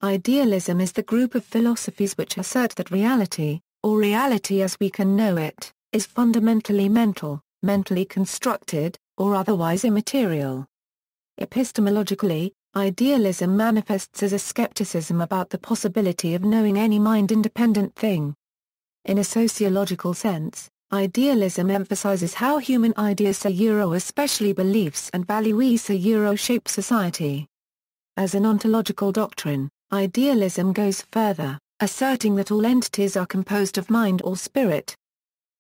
Idealism is the group of philosophies which assert that reality, or reality as we can know it, is fundamentally mental, mentally constructed, or otherwise immaterial. Epistemologically, idealism manifests as a skepticism about the possibility of knowing any mind-independent thing. In a sociological sense, idealism emphasizes how human ideas especially beliefs and values shape society. As an ontological doctrine, idealism goes further, asserting that all entities are composed of mind or spirit.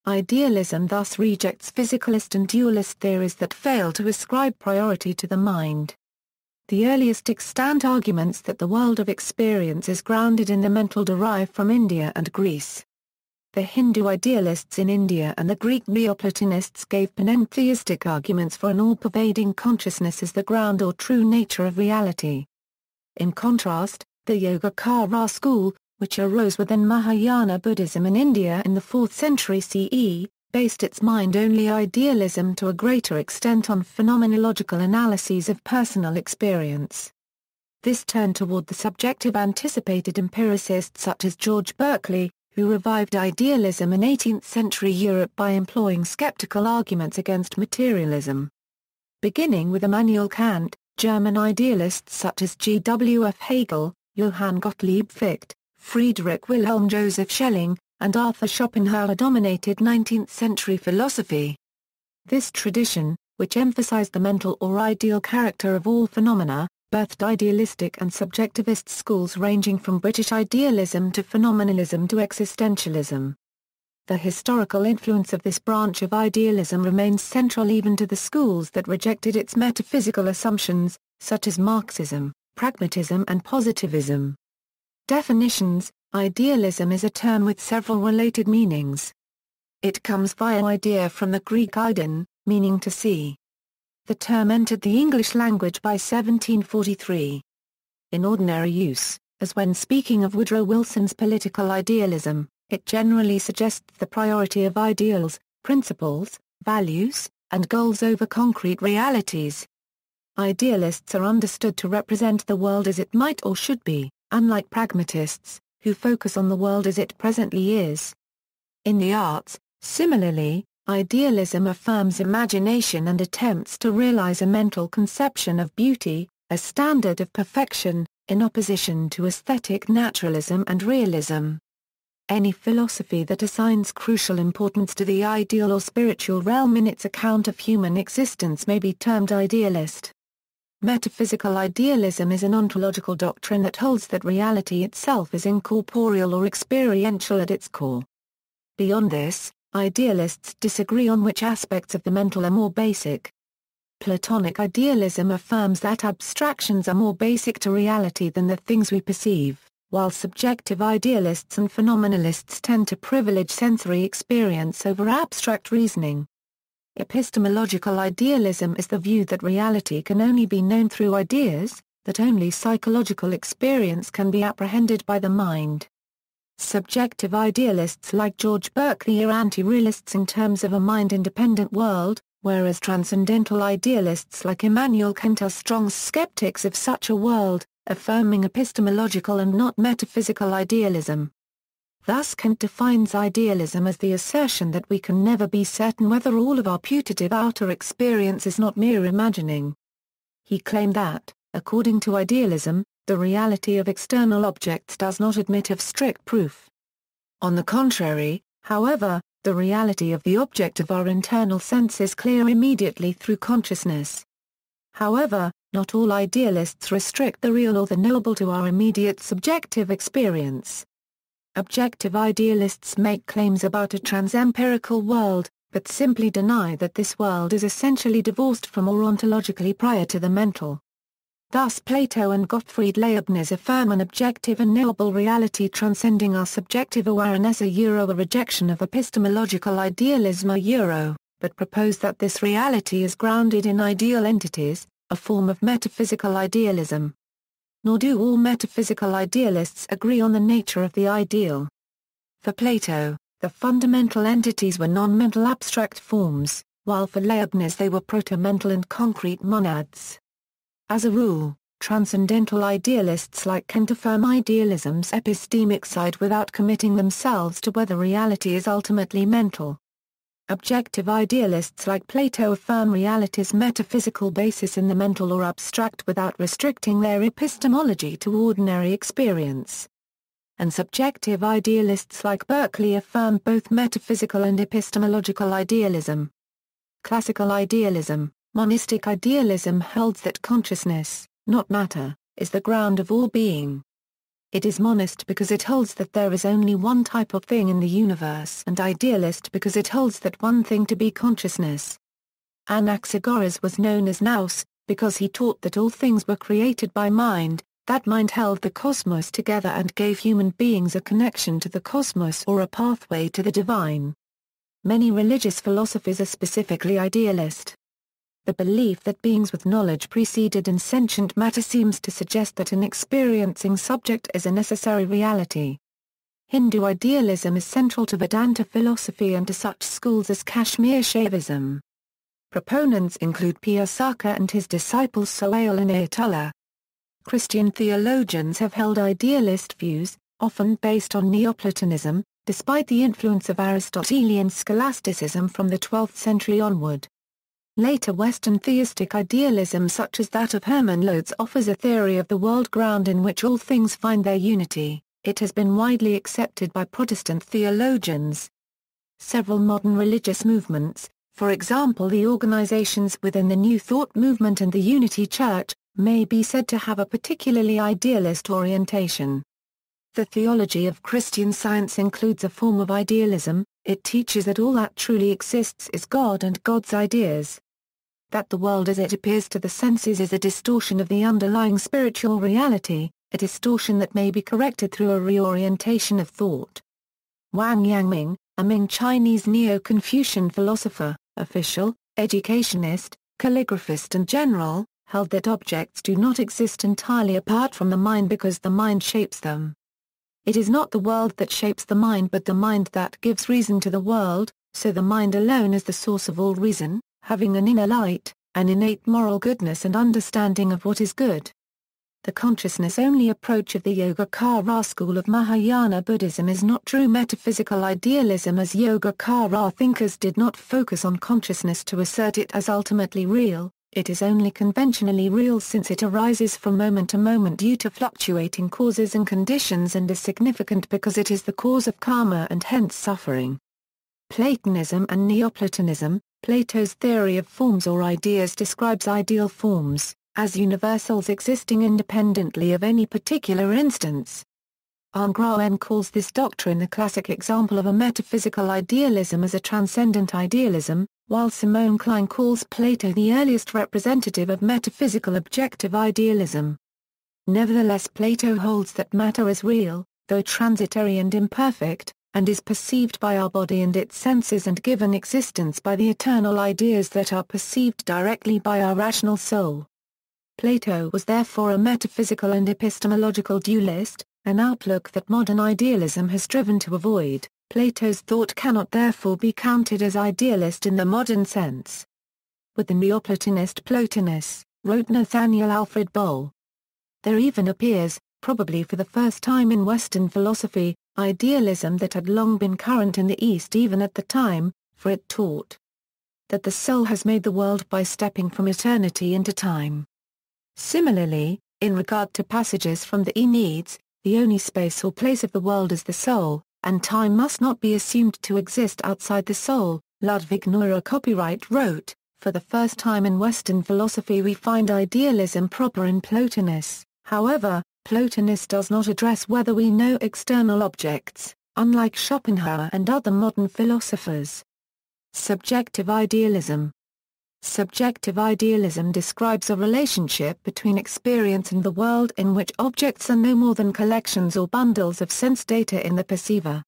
Idealism thus rejects physicalist and dualist theories that fail to ascribe priority to the mind. The earliest extant arguments that the world of experience is grounded in the mental derive from India and Greece. The Hindu idealists in India and the Greek Neoplatonists gave panentheistic arguments for an all-pervading consciousness as the ground or true nature of reality. In contrast, the Yogācāra school, which arose within Mahayana Buddhism in India in the 4th century CE, based its mind-only idealism to a greater extent on phenomenological analyses of personal experience. This turned toward the subjective anticipated empiricists such as George Berkeley, who revived idealism in 18th century Europe by employing skeptical arguments against materialism. Beginning with Immanuel Kant, German idealists such as G. W. F. Hegel, Johann Gottlieb Fichte, Friedrich Wilhelm Joseph Schelling, and Arthur Schopenhauer dominated 19th century philosophy. This tradition, which emphasized the mental or ideal character of all phenomena, birthed idealistic and subjectivist schools ranging from British idealism to phenomenalism to existentialism. The historical influence of this branch of idealism remains central even to the schools that rejected its metaphysical assumptions, such as Marxism, pragmatism and positivism. Definitions: idealism is a term with several related meanings. It comes via idea from the Greek eidon, meaning to see. The term entered the English language by 1743. In ordinary use, as when speaking of Woodrow Wilson's political idealism, it generally suggests the priority of ideals, principles, values, and goals over concrete realities. Idealists are understood to represent the world as it might or should be, unlike pragmatists, who focus on the world as it presently is. In the arts, similarly, idealism affirms imagination and attempts to realize a mental conception of beauty, a standard of perfection, in opposition to aesthetic naturalism and realism. Any philosophy that assigns crucial importance to the ideal or spiritual realm in its account of human existence may be termed idealist. Metaphysical idealism is an ontological doctrine that holds that reality itself is incorporeal or experiential at its core. Beyond this, idealists disagree on which aspects of the mental are more basic. Platonic idealism affirms that abstractions are more basic to reality than the things we perceive, while subjective idealists and phenomenalists tend to privilege sensory experience over abstract reasoning. Epistemological idealism is the view that reality can only be known through ideas, that only psychological experience can be apprehended by the mind. Subjective idealists like George Berkeley are anti-realists in terms of a mind-independent world, whereas transcendental idealists like Immanuel Kant are strong skeptics of such a world, affirming epistemological and not metaphysical idealism. Thus Kant defines idealism as the assertion that we can never be certain whether all of our putative outer experience is not mere imagining. He claimed that, according to idealism, the reality of external objects does not admit of strict proof. On the contrary, however, the reality of the object of our internal sense is clear immediately through consciousness. However, not all idealists restrict the real or the knowable to our immediate subjective experience. Objective idealists make claims about a trans-empirical world, but simply deny that this world is essentially divorced from or ontologically prior to the mental. Thus Plato and Gottfried Leibniz affirm an objective and knowable reality transcending our subjective awareness a rejection of epistemological idealism but propose that this reality is grounded in ideal entities, a form of metaphysical idealism. Nor do all metaphysical idealists agree on the nature of the ideal. For Plato, the fundamental entities were non-mental abstract forms, while for Leibniz they were proto-mental and concrete monads. As a rule, Transcendental idealists like Kant affirm idealism's epistemic side without committing themselves to whether reality is ultimately mental. Objective idealists like Plato affirm reality's metaphysical basis in the mental or abstract without restricting their epistemology to ordinary experience. And subjective idealists like Berkeley affirm both metaphysical and epistemological idealism. Classical idealism, monistic idealism holds that consciousness, not matter, is the ground of all being. It is monist because it holds that there is only one type of thing in the universe, and idealist because it holds that one thing to be consciousness. Anaxagoras was known as Nous, because he taught that all things were created by mind, that mind held the cosmos together and gave human beings a connection to the cosmos or a pathway to the divine. Many religious philosophies are specifically idealist. The belief that beings with knowledge preceded in sentient matter seems to suggest that an experiencing subject is a necessary reality. Hindu idealism is central to Vedanta philosophy and to such schools as Kashmir Shaivism. Proponents include Piyasaka and his disciples Sohail and Ayatollah. Christian theologians have held idealist views, often based on Neoplatonism, despite the influence of Aristotelian scholasticism from the 12th century onward. Later Western theistic idealism such as that of Hermann Lotze offers a theory of the world ground in which all things find their unity. It has been widely accepted by Protestant theologians. Several modern religious movements, for example the organizations within the New Thought movement and the Unity Church, may be said to have a particularly idealist orientation. The theology of Christian Science includes a form of idealism. It teaches that all that truly exists is God and God's ideas. That the world as it appears to the senses is a distortion of the underlying spiritual reality, a distortion that may be corrected through a reorientation of thought. Wang Yangming, a Ming Chinese Neo-Confucian philosopher, official, educationist, calligraphist and general, held that objects do not exist entirely apart from the mind because the mind shapes them. It is not the world that shapes the mind but the mind that gives reason to the world, so the mind alone is the source of all reason, having an inner light, an innate moral goodness and understanding of what is good. The consciousness-only approach of the Yogācāra school of Mahayana Buddhism is not true metaphysical idealism as Yogācāra thinkers did not focus on consciousness to assert it as ultimately real. It is only conventionally real since it arises from moment to moment due to fluctuating causes and conditions and is significant because it is the cause of karma and hence suffering. Platonism and Neoplatonism. Plato's theory of forms or ideas describes ideal forms, as universals existing independently of any particular instance. Anaxagoras calls this doctrine the classic example of a metaphysical idealism as a transcendent idealism, while Simone Klein calls Plato the earliest representative of metaphysical objective idealism. Nevertheless Plato holds that matter is real, though transitory and imperfect, and is perceived by our body and its senses and given existence by the eternal ideas that are perceived directly by our rational soul. Plato was therefore a metaphysical and epistemological dualist, an outlook that modern idealism has striven to avoid. Plato's thought cannot therefore be counted as idealist in the modern sense. With the Neoplatonist Plotinus, wrote Nathaniel Alfred Boll. There even appears, probably for the first time in Western philosophy, idealism that had long been current in the East even at the time, for it taught that the soul has made the world by stepping from eternity into time. Similarly, in regard to passages from the Aeneid, the only space or place of the world is the soul, and time must not be assumed to exist outside the soul, Ludwig Neuer copyright wrote, for the first time in Western philosophy we find idealism proper in Plotinus. However, Plotinus does not address whether we know external objects, unlike Schopenhauer and other modern philosophers. Subjective idealism. Subjective idealism describes a relationship between experience and the world in which objects are no more than collections or bundles of sense data in the perceiver.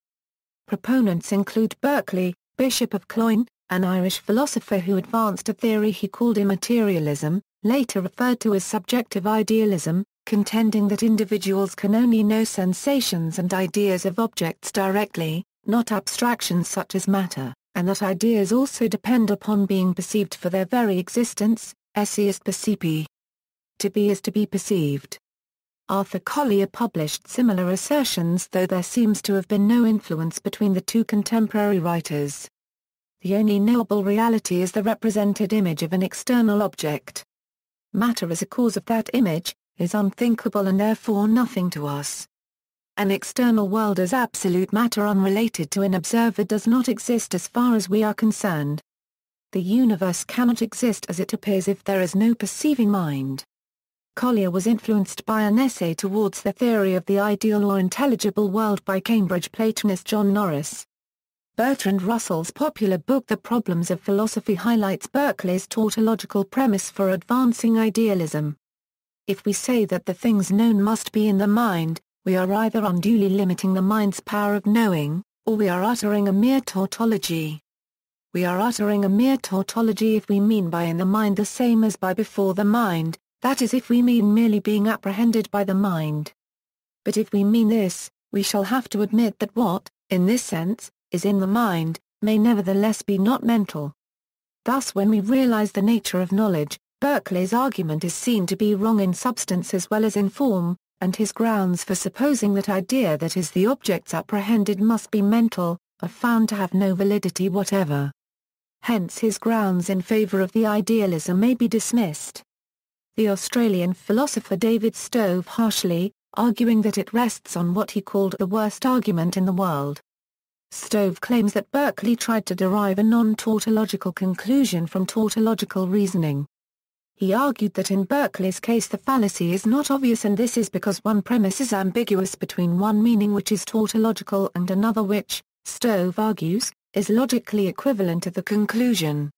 Proponents include Berkeley, Bishop of Cloyne, an Irish philosopher who advanced a theory he called immaterialism, later referred to as subjective idealism, contending that individuals can only know sensations and ideas of objects directly, not abstractions such as matter, and that ideas also depend upon being perceived for their very existence, esse est percipi. to be is to be perceived. Arthur Collier published similar assertions, though there seems to have been no influence between the two contemporary writers. The only knowable reality is the represented image of an external object. Matter as a cause of that image is unthinkable and therefore nothing to us. An external world as absolute matter unrelated to an observer does not exist as far as we are concerned. The universe cannot exist as it appears if there is no perceiving mind. Collier was influenced by an essay towards the theory of the ideal or intelligible world by Cambridge Platonist John Norris. Bertrand Russell's popular book The Problems of Philosophy highlights Berkeley's tautological premise for advancing idealism. If we say that the things known must be in the mind, we are either unduly limiting the mind's power of knowing, or we are uttering a mere tautology. We are uttering a mere tautology if we mean by in the mind the same as by before the mind, that is if we mean merely being apprehended by the mind. But if we mean this, we shall have to admit that what, in this sense, is in the mind, may nevertheless be not mental. Thus when we realize the nature of knowledge, Berkeley's argument is seen to be wrong in substance as well as in form, and his grounds for supposing that idea that is the objects apprehended must be mental, are found to have no validity whatever. Hence his grounds in favor of the idealism may be dismissed. The Australian philosopher David Stove harshly, arguing that it rests on what he called the worst argument in the world. Stove claims that Berkeley tried to derive a non-tautological conclusion from tautological reasoning. He argued that in Berkeley's case the fallacy is not obvious, and this is because one premise is ambiguous between one meaning which is tautological and another which, Stove argues, is logically equivalent to the conclusion.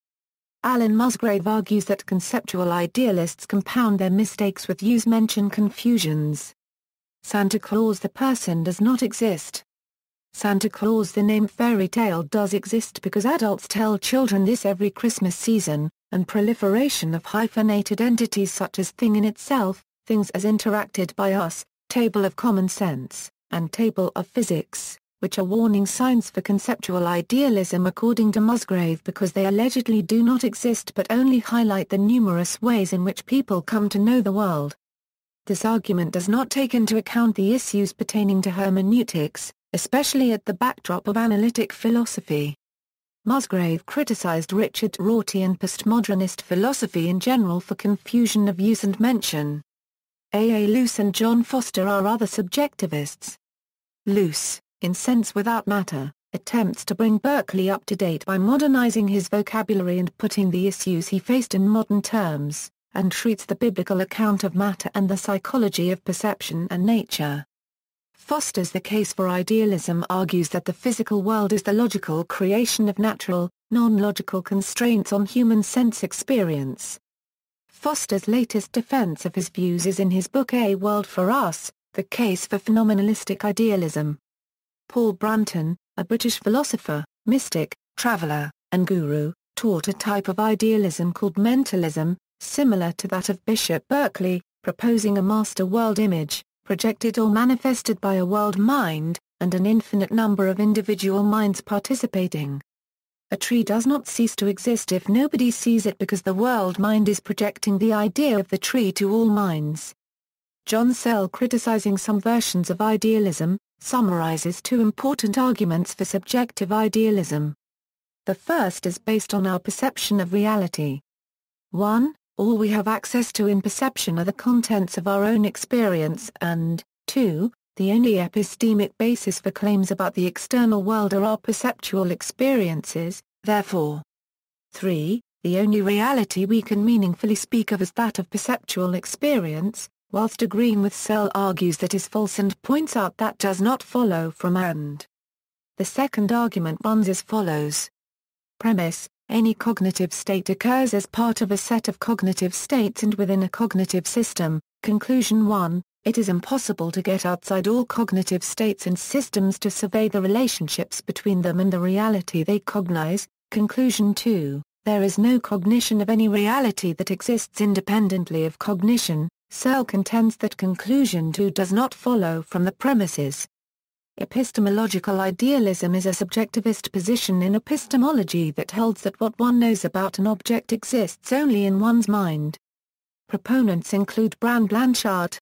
Alan Musgrave argues that conceptual idealists compound their mistakes with use-mention confusions. Santa Claus the person does not exist. Santa Claus the name fairy tale does exist because adults tell children this every Christmas season, and proliferation of hyphenated entities such as thing in itself, things as interacted by us, table of common sense, and table of physics, which are warning signs for conceptual idealism according to Musgrave because they allegedly do not exist but only highlight the numerous ways in which people come to know the world. This argument does not take into account the issues pertaining to hermeneutics, especially at the backdrop of analytic philosophy. Musgrave criticized Richard Rorty and postmodernist philosophy in general for confusion of use and mention. A. A. Luce and John Foster are other subjectivists. Luce, in Sense Without Matter, attempts to bring Berkeley up to date by modernizing his vocabulary and putting the issues he faced in modern terms, and treats the biblical account of matter and the psychology of perception and nature. Foster's The Case for Idealism argues that the physical world is the logical creation of natural, non-logical constraints on human sense experience. Foster's latest defense of his views is in his book A World for Us, The Case for Phenomenological Idealism. Paul Brunton, a British philosopher, mystic, traveller, and guru, taught a type of idealism called mentalism, similar to that of Bishop Berkeley, proposing a master world image, projected or manifested by a world mind, and an infinite number of individual minds participating. A tree does not cease to exist if nobody sees it because the world mind is projecting the idea of the tree to all minds. John Searle, criticizing some versions of idealism, summarizes two important arguments for subjective idealism. The first is based on our perception of reality. 1. All we have access to in perception are the contents of our own experience, and 2. The only epistemic basis for claims about the external world are our perceptual experiences, therefore. 3. The only reality we can meaningfully speak of is that of perceptual experience, whilst agreeing with Searle argues that is false and points out that does not follow from and. The second argument runs as follows. Premise: any cognitive state occurs as part of a set of cognitive states and within a cognitive system. Conclusion 1. It is impossible to get outside all cognitive states and systems to survey the relationships between them and the reality they cognize. Conclusion 2. There is no cognition of any reality that exists independently of cognition. Searle contends that conclusion 2 does not follow from the premises. Epistemological idealism is a subjectivist position in epistemology that holds that what one knows about an object exists only in one's mind. Proponents include Blanchard.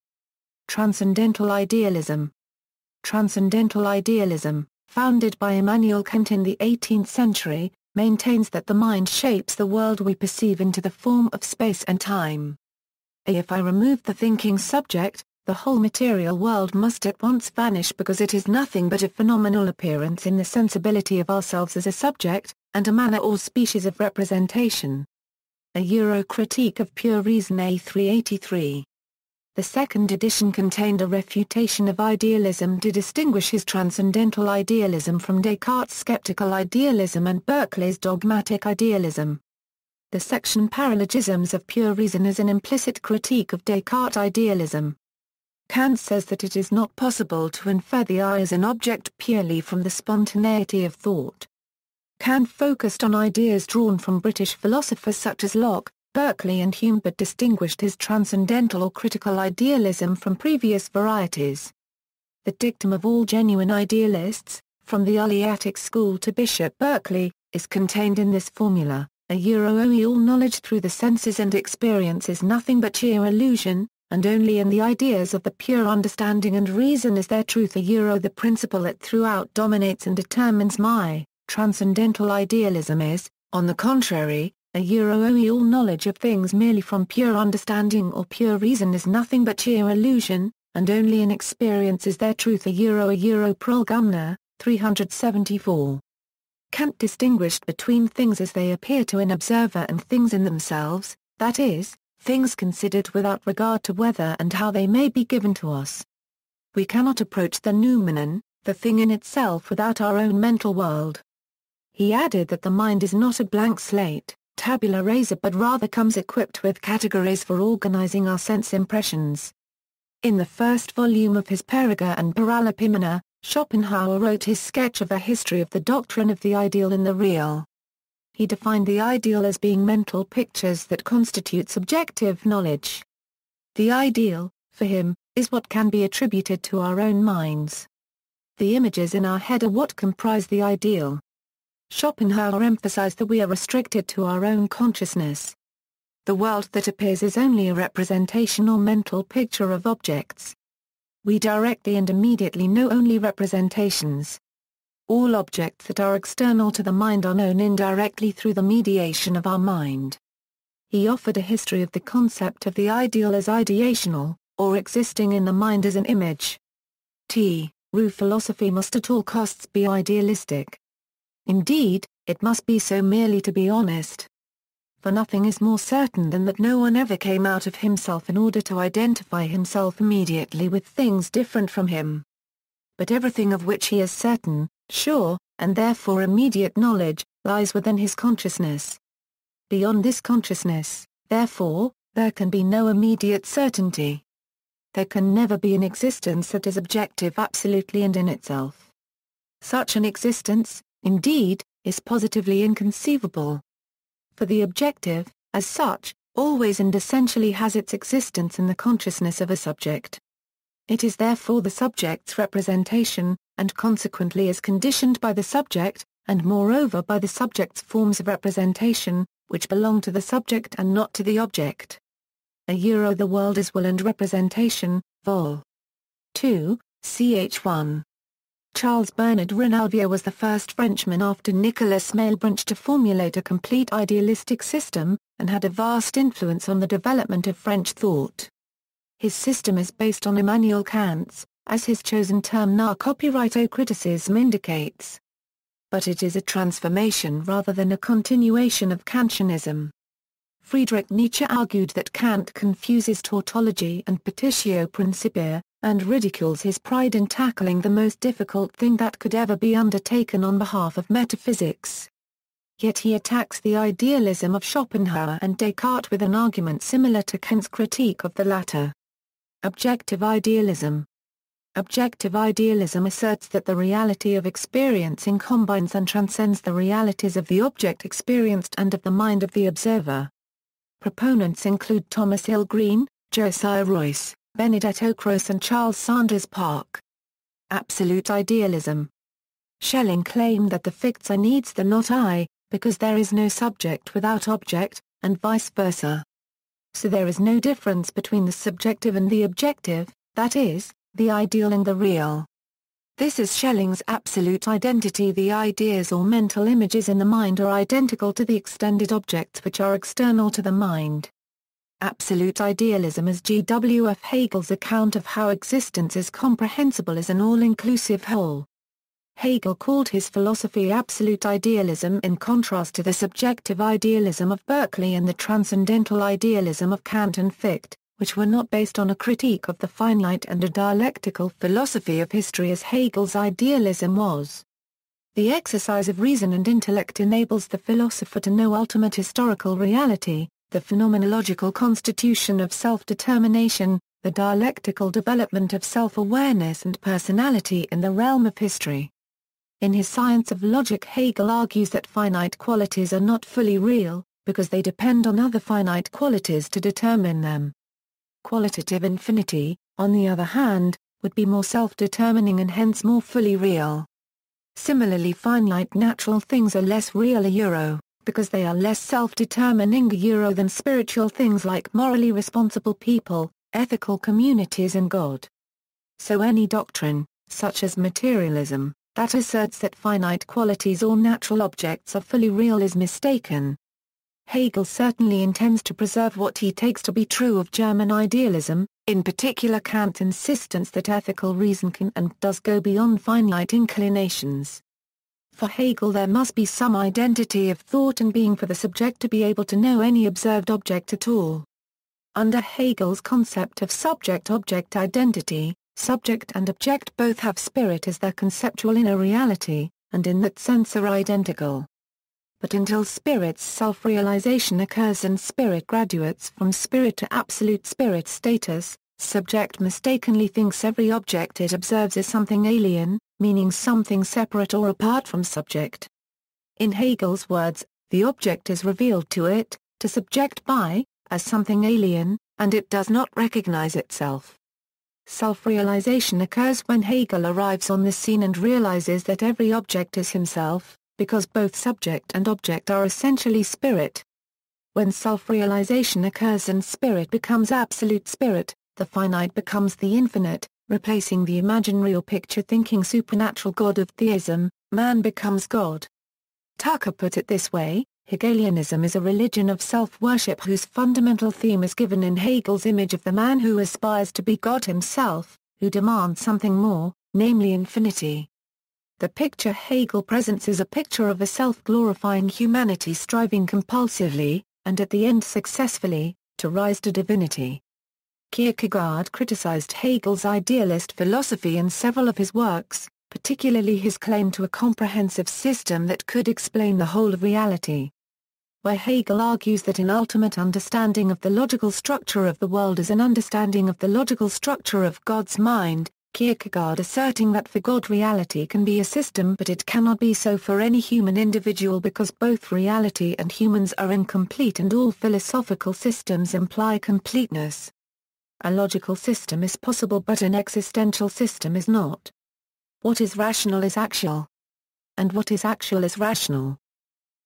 Transcendental Idealism. Transcendental Idealism, founded by Immanuel Kant in the 18th century, maintains that the mind shapes the world we perceive into the form of space and time. If I remove the thinking subject, the whole material world must at once vanish because it is nothing but a phenomenal appearance in the sensibility of ourselves as a subject, and a manner or species of representation. A Critique of Pure Reason A383. The second edition contained a refutation of idealism to distinguish his transcendental idealism from Descartes' skeptical idealism and Berkeley's dogmatic idealism. The section Paralogisms of Pure Reason is an implicit critique of Descartes' idealism. Kant says that it is not possible to infer the I as an object purely from the spontaneity of thought. Kant focused on ideas drawn from British philosophers such as Locke, Berkeley and Hume, but distinguished his transcendental or critical idealism from previous varieties. The dictum of all genuine idealists, from the Eleatic school to Bishop Berkeley, is contained in this formula: only all knowledge through the senses and experience is nothing but sheer illusion, and only in the ideas of the pure understanding and reason is there truth. The principle that throughout dominates and determines my transcendental idealism is, on the contrary, only all knowledge of things merely from pure understanding or pure reason is nothing but sheer illusion, and only in experience is there truth. Prolgumner, 374. Kant distinguished between things as they appear to an observer and things in themselves, that is, things considered without regard to whether and how they may be given to us. We cannot approach the noumenon, the thing in itself, without our own mental world. He added that the mind is not a blank slate, tabula rasa, but rather comes equipped with categories for organizing our sense impressions. In the first volume of his Periga and Paralipomena, Schopenhauer wrote his sketch of a history of the doctrine of the ideal and the real. He defined the ideal as being mental pictures that constitute subjective knowledge. The ideal, for him, is what can be attributed to our own minds. The images in our head are what comprise the ideal. Schopenhauer emphasized that we are restricted to our own consciousness. The world that appears is only a representation or mental picture of objects. We directly and immediately know only representations. All objects that are external to the mind are known indirectly through the mediation of our mind. He offered a history of the concept of the ideal as ideational, or existing in the mind as an image. True philosophy must at all costs be idealistic. Indeed, it must be so merely to be honest. For nothing is more certain than that no one ever came out of himself in order to identify himself immediately with things different from him. But everything of which he is certain, sure, and therefore immediate knowledge, lies within his consciousness. Beyond this consciousness, therefore, there can be no immediate certainty. There can never be an existence that is objective absolutely and in itself. Such an existence, indeed, is positively inconceivable. For the objective, as such, always and essentially has its existence in the consciousness of a subject. It is therefore the subject's representation, and consequently is conditioned by the subject, and moreover by the subject's forms of representation, which belong to the subject and not to the object. The world is will and representation, vol. 2, ch. 1. Charles Bernard Renouvier was the first Frenchman after Nicolas Malebranche to formulate a complete idealistic system, and had a vast influence on the development of French thought. His system is based on Immanuel Kant's, as his chosen term now copyright-criticism indicates. But it is a transformation rather than a continuation of Kantianism. Friedrich Nietzsche argued that Kant confuses tautology and petitio principia, and ridicules his pride in tackling the most difficult thing that could ever be undertaken on behalf of metaphysics. Yet he attacks the idealism of Schopenhauer and Descartes with an argument similar to Kant's critique of the latter. Objective idealism. Objective idealism asserts that the reality of experiencing combines and transcends the realities of the object experienced and of the mind of the observer. Proponents include Thomas Hill Green, Josiah Royce, Benedetto Croce and Charles Sanders Park. Absolute idealism. Schelling claimed that the ficts are needs the not I, because there is no subject without object, and vice versa. so there is no difference between the subjective and the objective, that is, the ideal and the real. This is Schelling's absolute identity. The ideas or mental images in the mind are identical to the extended objects which are external to the mind. Absolute idealism is G. W. F. Hegel's account of how existence is comprehensible as an all-inclusive whole. Hegel called his philosophy absolute idealism in contrast to the subjective idealism of Berkeley and the transcendental idealism of Kant and Fichte, which were not based on a critique of the finite and a dialectical philosophy of history as Hegel's idealism was. The exercise of reason and intellect enables the philosopher to know ultimate historical reality, the phenomenological constitution of self-determination, the dialectical development of self-awareness and personality in the realm of history. In his Science of Logic, Hegel argues that finite qualities are not fully real, because they depend on other finite qualities to determine them. Qualitative infinity, on the other hand, would be more self-determining and hence more fully real. Similarly, finite natural things are less real because they are less self-determining than spiritual things like morally responsible people, ethical communities and God. So any doctrine, such as materialism, that asserts that finite qualities or natural objects are fully real is mistaken. Hegel certainly intends to preserve what he takes to be true of German idealism, in particular Kant's insistence that ethical reason can and does go beyond finite inclinations. For Hegel there must be some identity of thought and being for the subject to be able to know any observed object at all. Under Hegel's concept of subject-object identity, subject and object both have spirit as their conceptual inner reality, and in that sense are identical. But until spirit's self-realization occurs and spirit graduates from spirit to absolute spirit status, subject mistakenly thinks every object it observes is something alien, meaning something separate or apart from subject. In Hegel's words, the object is revealed to it, to subject by, as something alien, and it does not recognize itself. Self-realization occurs when Hegel arrives on the scene and realizes that every object is himself, because both subject and object are essentially spirit. When self-realization occurs and spirit becomes absolute spirit, the finite becomes the infinite, replacing the imaginary or picture-thinking supernatural God of theism, man becomes God. Tucker put it this way, Hegelianism is a religion of self-worship whose fundamental theme is given in Hegel's image of the man who aspires to be God himself, who demands something more, namely infinity. The picture Hegel presents is a picture of a self-glorifying humanity striving compulsively, and at the end successfully, to rise to divinity. Kierkegaard criticized Hegel's idealist philosophy in several of his works, particularly his claim to a comprehensive system that could explain the whole of reality. Where Hegel argues that an ultimate understanding of the logical structure of the world is an understanding of the logical structure of God's mind, Kierkegaard asserting that for God reality can be a system but it cannot be so for any human individual because both reality and humans are incomplete and all philosophical systems imply completeness. A logical system is possible but an existential system is not. What is rational is actual. And what is actual is rational.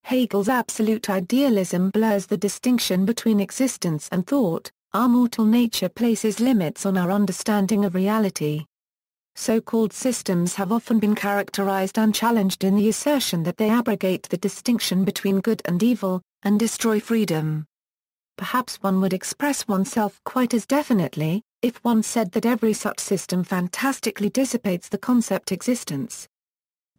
Hegel's absolute idealism blurs the distinction between existence and thought. Our mortal nature places limits on our understanding of reality. So-called systems have often been characterized and challenged in the assertion that they abrogate the distinction between good and evil, and destroy freedom. Perhaps one would express oneself quite as definitely, if one said that every such system fantastically dissipates the concept existence.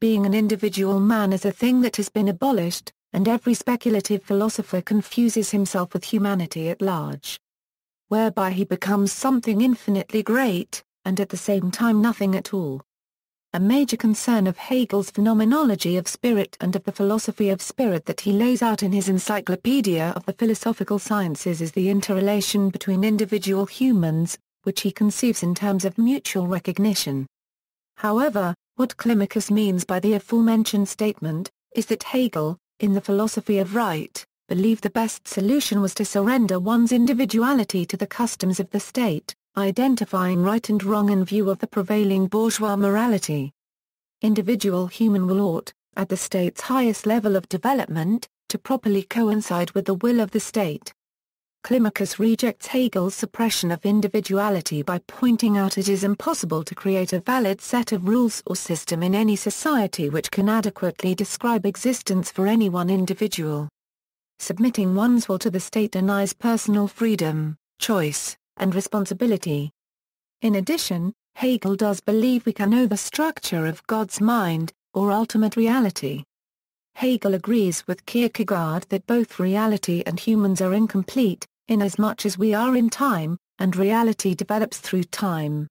Being an individual man is a thing that has been abolished, and every speculative philosopher confuses himself with humanity at large. Whereby he becomes something infinitely great, and at the same time nothing at all. A major concern of Hegel's phenomenology of spirit and of the philosophy of spirit that he lays out in his Encyclopedia of the Philosophical Sciences is the interrelation between individual humans, which he conceives in terms of mutual recognition. However, what Climacus means by the aforementioned statement, is that Hegel, in the philosophy of right, believed the best solution was to surrender one's individuality to the customs of the state, identifying right and wrong in view of the prevailing bourgeois morality. Individual human will ought, at the state's highest level of development, to properly coincide with the will of the state. Climacus rejects Hegel's suppression of individuality by pointing out it is impossible to create a valid set of rules or system in any society which can adequately describe existence for any one individual. Submitting one's will to the state denies personal freedom, choice, and responsibility. In addition, Hegel does believe we can know the structure of God's mind, or ultimate reality. Hegel agrees with Kierkegaard that both reality and humans are incomplete, inasmuch as we are in time, and reality develops through time.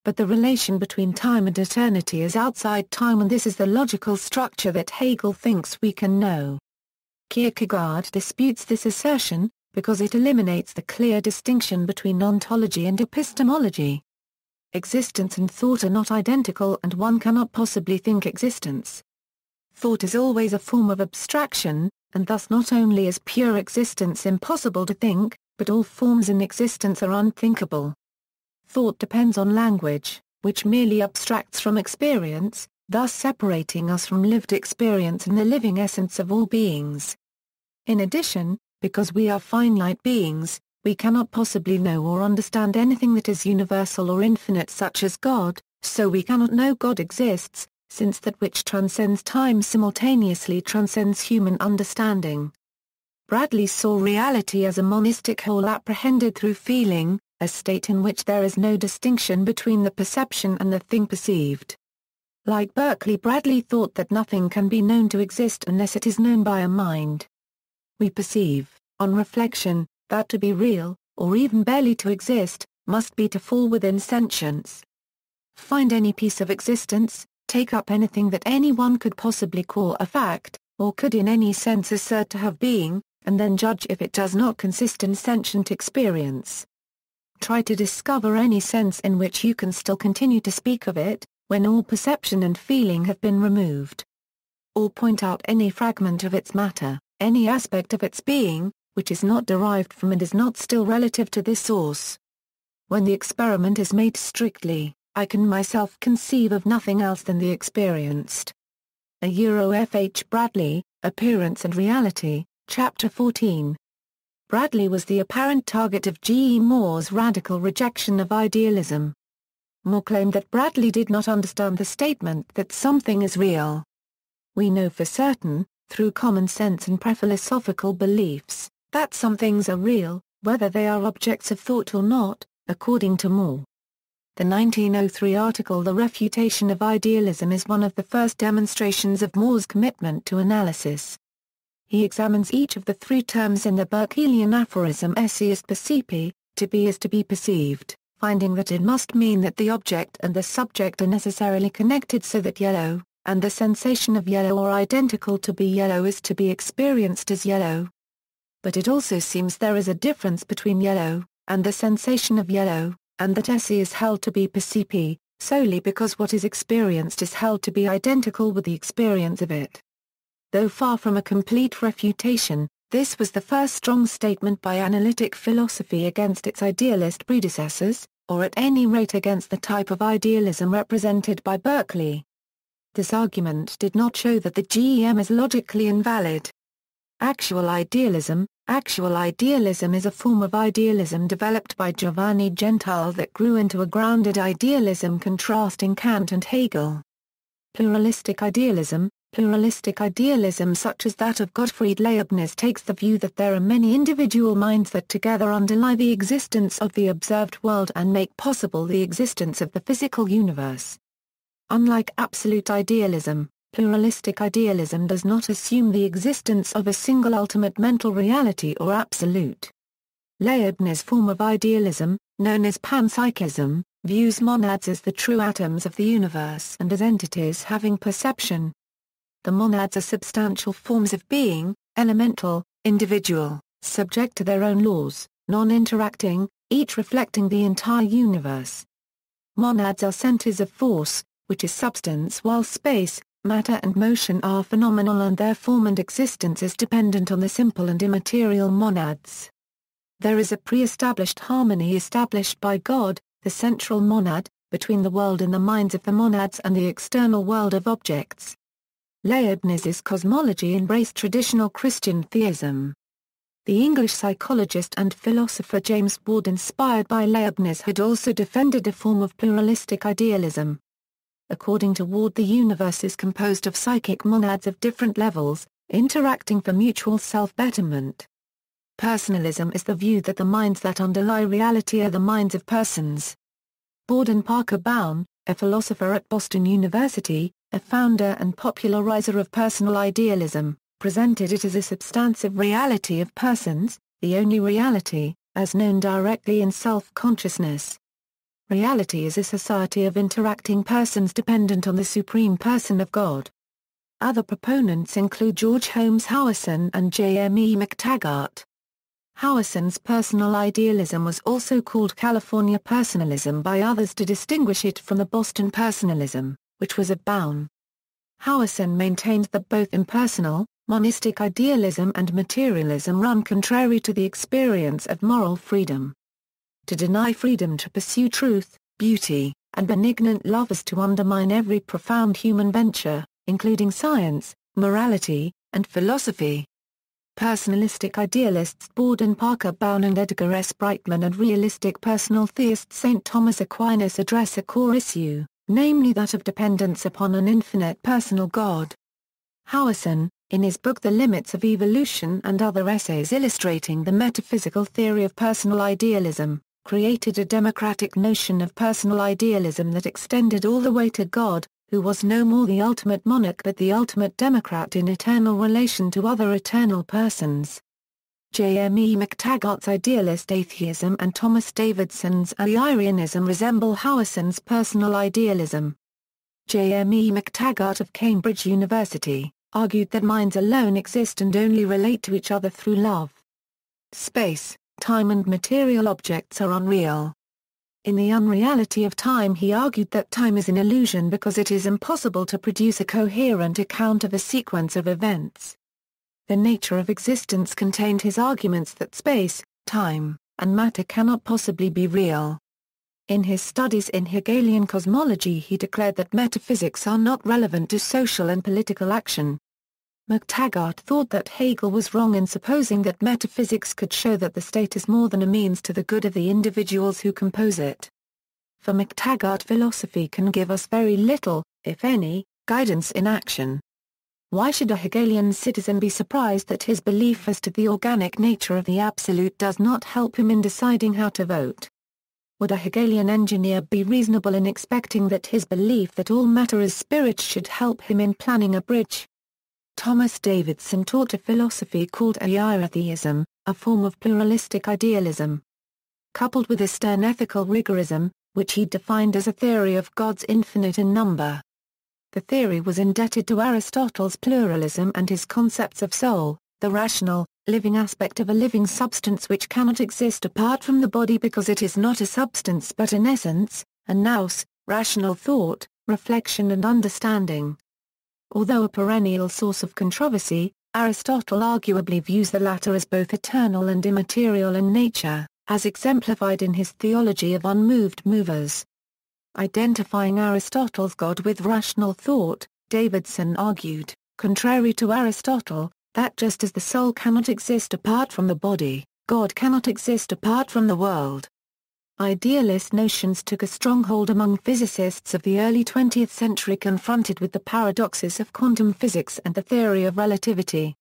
But the relation between time and eternity is outside time, and this is the logical structure that Hegel thinks we can know. Kierkegaard disputes this assertion, because it eliminates the clear distinction between ontology and epistemology. Existence and thought are not identical, and one cannot possibly think existence. Thought is always a form of abstraction, and thus not only is pure existence impossible to think, but all forms in existence are unthinkable. Thought depends on language, which merely abstracts from experience, thus separating us from lived experience and the living essence of all beings. In addition, because we are finite beings, we cannot possibly know or understand anything that is universal or infinite such as God, so we cannot know God exists, since that which transcends time simultaneously transcends human understanding. Bradley saw reality as a monistic whole apprehended through feeling, a state in which there is no distinction between the perception and the thing perceived. Like Berkeley, Bradley thought that nothing can be known to exist unless it is known by a mind. We perceive, on reflection, that to be real, or even barely to exist, must be to fall within sentience. Find any piece of existence, take up anything that anyone could possibly call a fact, or could in any sense assert to have being, and then judge if it does not consist in sentient experience. Try to discover any sense in which you can still continue to speak of it, when all perception and feeling have been removed. Or point out any fragment of its matter, any aspect of its being, which is not derived from and is not still relative to this source. When the experiment is made strictly, I can myself conceive of nothing else than the experienced. F. H. Bradley, Appearance and Reality, Chapter 14. Bradley was the apparent target of G. E. Moore's radical rejection of idealism. Moore claimed that Bradley did not understand the statement that something is real. We know for certain, through common sense and pre-philosophical beliefs, that some things are real, whether they are objects of thought or not, according to Moore. The 1903 article The Refutation of Idealism is one of the first demonstrations of Moore's commitment to analysis. He examines each of the three terms in the Berkeleyan aphorism esse est percipi, to be is to be perceived, finding that it must mean that the object and the subject are necessarily connected so that yellow, and the sensation of yellow are identical. To be yellow is to be experienced as yellow. But it also seems there is a difference between yellow, and the sensation of yellow, and that esse is held to be percipi, solely because what is experienced is held to be identical with the experience of it. Though far from a complete refutation, this was the first strong statement by analytic philosophy against its idealist predecessors, or at any rate against the type of idealism represented by Berkeley. This argument did not show that the GEM is logically invalid. Actual idealism is a form of idealism developed by Giovanni Gentile that grew into a grounded idealism contrasting Kant and Hegel. Pluralistic idealism such as that of Gottfried Leibniz takes the view that there are many individual minds that together underlie the existence of the observed world and make possible the existence of the physical universe. Unlike absolute idealism, pluralistic idealism does not assume the existence of a single ultimate mental reality or absolute. Leibniz's form of idealism, known as panpsychism, views monads as the true atoms of the universe and as entities having perception. The monads are substantial forms of being, elemental, individual, subject to their own laws, non-interacting, each reflecting the entire universe. Monads are centers of force, which is substance, while space, matter and motion are phenomenal, and their form and existence is dependent on the simple and immaterial monads. There is a pre-established harmony established by God, the central monad, between the world in the minds of the monads and the external world of objects. Leibniz's cosmology embraced traditional Christian theism. The English psychologist and philosopher James Ward, inspired by Leibniz, had also defended a form of pluralistic idealism. According to Ward, the universe is composed of psychic monads of different levels, interacting for mutual self-betterment. Personalism is the view that the minds that underlie reality are the minds of persons. Borden Parker Bown, a philosopher at Boston University, a founder and popularizer of personal idealism, presented it as a substantive reality of persons, the only reality, as known directly in self-consciousness. Reality is a society of interacting persons dependent on the supreme person of God. Other proponents include George Holmes Howison and J.M.E. McTaggart. Howison's personal idealism was also called California personalism by others to distinguish it from the Boston personalism, which was of Bown. Howison maintained that both impersonal, monistic idealism and materialism run contrary to the experience of moral freedom. To deny freedom to pursue truth, beauty, and benignant love is to undermine every profound human venture, including science, morality, and philosophy. Personalistic idealists Borden Parker Bown and Edgar S. Brightman and realistic personal theist St. Thomas Aquinas address a core issue, namely that of dependence upon an infinite personal God. Howison, in his book The Limits of Evolution and other essays illustrating the metaphysical theory of personal idealism, created a democratic notion of personal idealism that extended all the way to God, who was no more the ultimate monarch but the ultimate democrat in eternal relation to other eternal persons. J.M.E. McTaggart's idealist atheism and Thomas Davidson's Arianism resemble Howison's personal idealism. J.M.E. McTaggart of Cambridge University argued that minds alone exist and only relate to each other through love. Space, time and material objects are unreal. In The Unreality of Time he argued that time is an illusion because it is impossible to produce a coherent account of a sequence of events. The Nature of Existence contained his arguments that space, time, and matter cannot possibly be real. In his studies in Hegelian cosmology he declared that metaphysics are not relevant to social and political action. McTaggart thought that Hegel was wrong in supposing that metaphysics could show that the state is more than a means to the good of the individuals who compose it. For McTaggart, philosophy can give us very little, if any, guidance in action. Why should a Hegelian citizen be surprised that his belief as to the organic nature of the absolute does not help him in deciding how to vote? Would a Hegelian engineer be reasonable in expecting that his belief that all matter is spirit should help him in planning a bridge? Thomas Davidson taught a philosophy called Ariatheism, a form of pluralistic idealism. Coupled with a stern ethical rigorism, which he defined as a theory of gods infinite in number. The theory was indebted to Aristotle's pluralism and his concepts of soul, the rational, living aspect of a living substance which cannot exist apart from the body because it is not a substance but an essence, and nous, rational thought, reflection and understanding. Although a perennial source of controversy, Aristotle arguably views the latter as both eternal and immaterial in nature, as exemplified in his theology of unmoved movers. Identifying Aristotle's God with rational thought, Davidson argued, contrary to Aristotle, that just as the soul cannot exist apart from the body, God cannot exist apart from the world. Idealist notions took a strong hold among physicists of the early 20th century confronted with the paradoxes of quantum physics and the theory of relativity.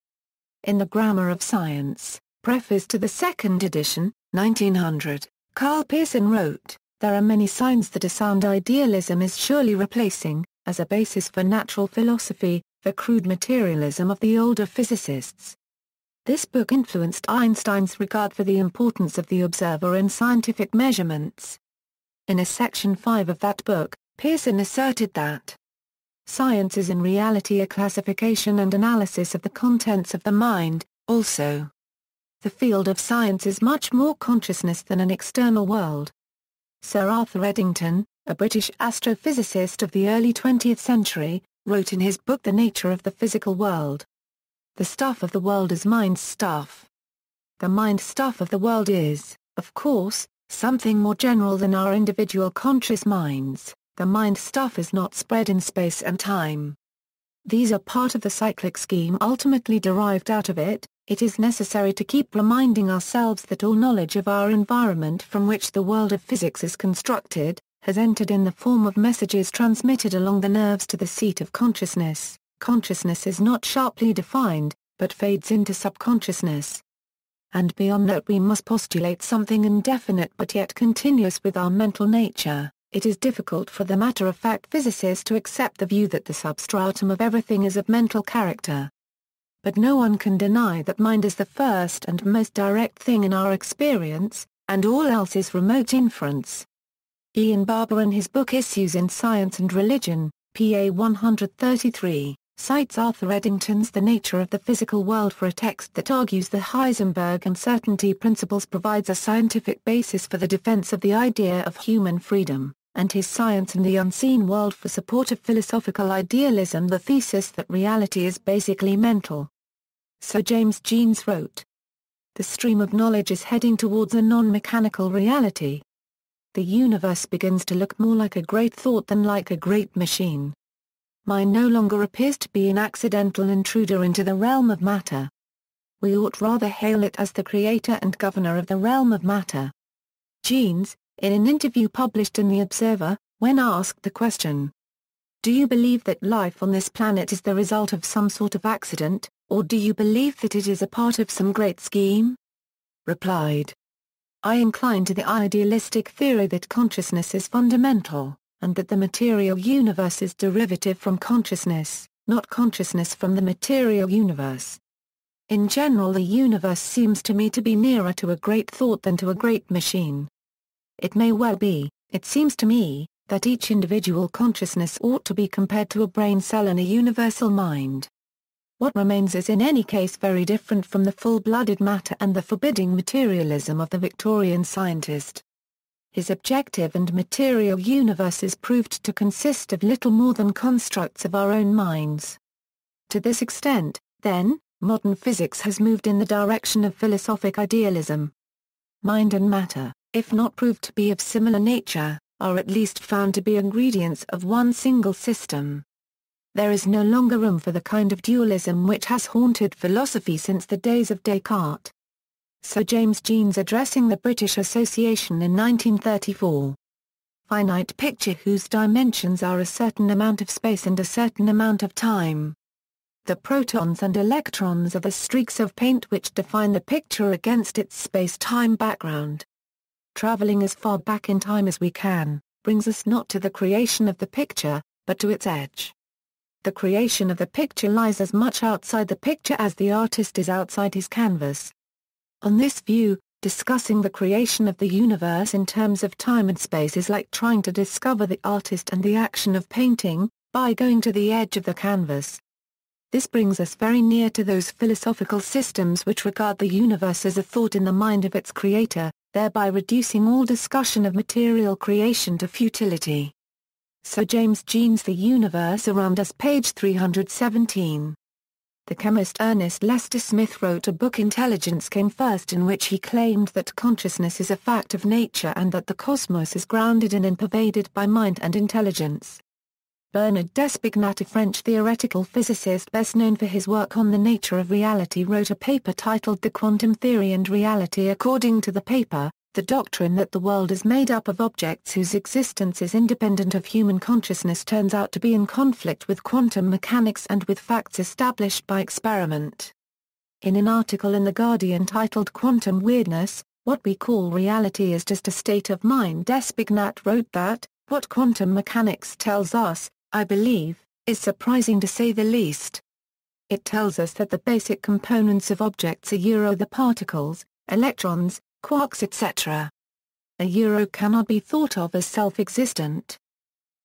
In The Grammar of Science, preface to the second edition, 1900, Carl Pearson wrote, "There are many signs that a sound idealism is surely replacing, as a basis for natural philosophy, the crude materialism of the older physicists." This book influenced Einstein's regard for the importance of the observer in scientific measurements. In a section 5 of that book, Pearson asserted that science is in reality a classification and analysis of the contents of the mind, also. The field of science is much more consciousness than an external world. Sir Arthur Eddington, a British astrophysicist of the early 20th century, wrote in his book The Nature of the Physical World, "The stuff of the world is mind stuff. The mind stuff of the world is, of course, something more general than our individual conscious minds. The mind stuff is not spread in space and time. These are part of the cyclic scheme ultimately derived out of it, It is necessary to keep reminding ourselves that all knowledge of our environment from which the world of physics is constructed, has entered in the form of messages transmitted along the nerves to the seat of consciousness. Consciousness is not sharply defined, but fades into subconsciousness. And beyond that we must postulate something indefinite but yet continuous with our mental nature. It is difficult for the matter-of-fact physicist to accept the view that the substratum of everything is of mental character. But no one can deny that mind is the first and most direct thing in our experience, and all else is remote inference. Ian Barber in his book Issues in Science and Religion, PA 133, cites Arthur Eddington's The Nature of the Physical World for a text that argues the Heisenberg uncertainty principles provides a scientific basis for the defense of the idea of human freedom, and his Science and the Unseen World for support of philosophical idealism, the thesis that reality is basically mental. Sir James Jeans wrote, "The stream of knowledge is heading towards a non-mechanical reality. The universe begins to look more like a great thought than like a great machine. Mind no longer appears to be an accidental intruder into the realm of matter. We ought rather hail it as the creator and governor of the realm of matter." Jeans, in an interview published in The Observer, when asked the question, "Do you believe that life on this planet is the result of some sort of accident, or do you believe that it is a part of some great scheme?" replied, "I incline to the idealistic theory that consciousness is fundamental, and that the material universe is derivative from consciousness, not consciousness from the material universe. In general, the universe seems to me to be nearer to a great thought than to a great machine. It may well be, it seems to me, that each individual consciousness ought to be compared to a brain cell in a universal mind. What remains is in any case very different from the full-blooded matter and the forbidding materialism of the Victorian scientist. His objective and material universe is proved to consist of little more than constructs of our own minds. To this extent, then, modern physics has moved in the direction of philosophic idealism. Mind and matter, if not proved to be of similar nature, are at least found to be ingredients of one single system. There is no longer room for the kind of dualism which has haunted philosophy since the days of Descartes." Sir James Jeans addressing the British Association in 1934. "Finite picture whose dimensions are a certain amount of space and a certain amount of time. The protons and electrons are the streaks of paint which define the picture against its space-time background. Traveling as far back in time as we can, brings us not to the creation of the picture, but to its edge. The creation of the picture lies as much outside the picture as the artist is outside his canvas." On this view, discussing the creation of the universe in terms of time and space is like trying to discover the artist and the action of painting, by going to the edge of the canvas. This brings us very near to those philosophical systems which regard the universe as a thought in the mind of its creator, thereby reducing all discussion of material creation to futility. Sir James Jeans' The Universe Around Us, page 317. The chemist Ernest Lester Smith wrote a book Intelligence Came First, in which he claimed that consciousness is a fact of nature and that the cosmos is grounded in and pervaded by mind and intelligence. Bernard Despignat, a French theoretical physicist best known for his work on the nature of reality, wrote a paper titled The Quantum Theory and Reality. According to the paper, the doctrine that the world is made up of objects whose existence is independent of human consciousness turns out to be in conflict with quantum mechanics and with facts established by experiment. In an article in The Guardian titled Quantum Weirdness, What We Call Reality is Just a State of Mind, Despignat wrote that, what quantum mechanics tells us, I believe, is surprising to say the least. It tells us that the basic components of objects are the particles, electrons, quarks, etc. A cannot be thought of as self-existent.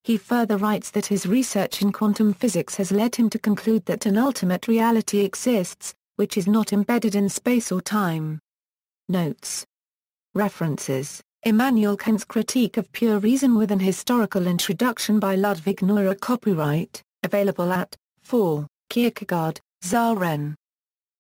He further writes that his research in quantum physics has led him to conclude that an ultimate reality exists, which is not embedded in space or time. Notes. References: Immanuel Kant's Critique of Pure Reason with an Historical Introduction by Ludwig Neuer. Copyright, available at 4, Kierkegaard, Zaren.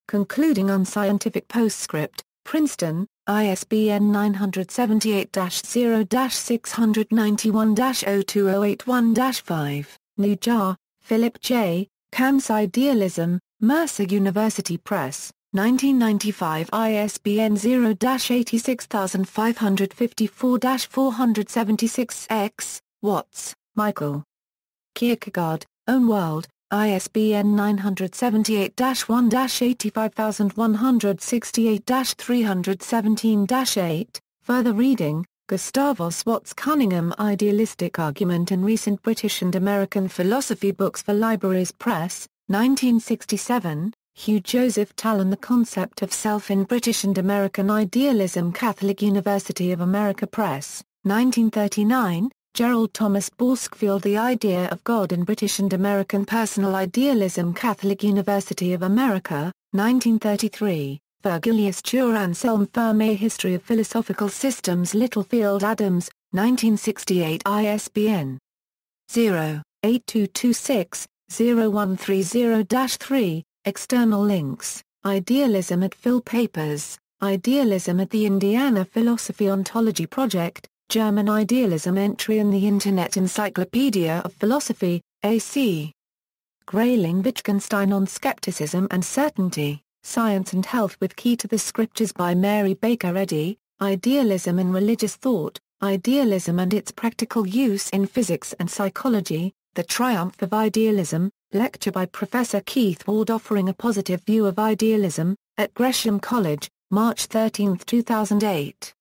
Concluding Unscientific Postscript, Princeton, ISBN 978-0-691-02081-5. Nujjar, Philip J., Kant's Idealism, Mercer University Press, 1995 ISBN 0-86554-476-X, Watts, Michael. Kierkegaard, Own World, ISBN 978-1-85168-317-8. Further reading, Gustavus Watts Cunningham Idealistic Argument in Recent British and American Philosophy Books for Libraries Press, 1967, Hugh Joseph Talon The Concept of Self in British and American Idealism Catholic University of America Press, 1939, Gerald Thomas Borskfield The Idea of God in British and American Personal Idealism Catholic University of America, 1933, Virgilius Tur Anselm Ferme History of Philosophical Systems Littlefield Adams, 1968 ISBN 0-8226-0130-3, External links, Idealism at Phil Papers, Idealism at the Indiana Philosophy Ontology Project, German Idealism entry in the Internet Encyclopedia of Philosophy, A.C. Grayling-Wittgenstein on Skepticism and Certainty, Science and Health with Key to the Scriptures by Mary Baker Eddy, Idealism in Religious Thought, Idealism and its Practical Use in Physics and Psychology, The Triumph of Idealism, lecture by Professor Keith Ward offering a positive view of idealism, at Gresham College, March 13, 2008.